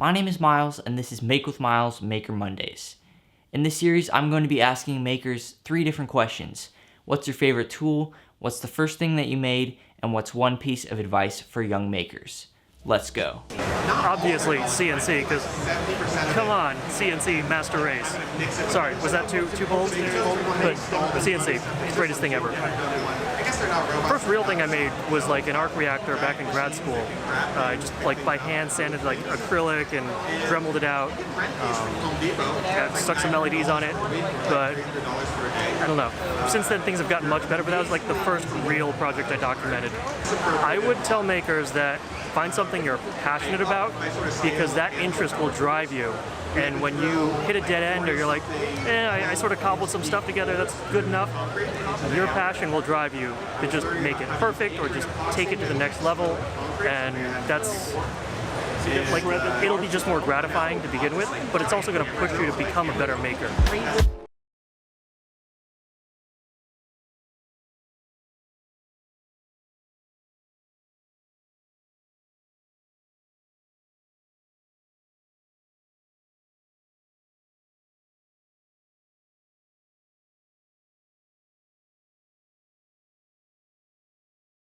My name is Miles, and this is Make with Miles Maker Mondays. In this series, I'm going to be asking makers 3 different questions. What's your favorite tool? What's the first thing that you made? And what's one piece of advice for young makers? Let's go. Obviously CNC, because come on, CNC Master Race. Sorry, was that too bold? But CNC, greatest thing ever. The first real thing I made was like an arc reactor back in grad school. I just like by hand sanded like acrylic and dremeled it out. Stuck some LEDs on it, but I don't know. Since then things have gotten much better, but that was like the first real project I documented. I would tell makers that find something you're passionate about, because that interest will drive you. And when you hit a dead end, or you're like, I sort of cobbled some stuff together, that's good enough, your passion will drive you to just make it perfect or just take it to the next level. And that's like, it'll be just more gratifying to begin with, but it's also going to push you to become a better maker.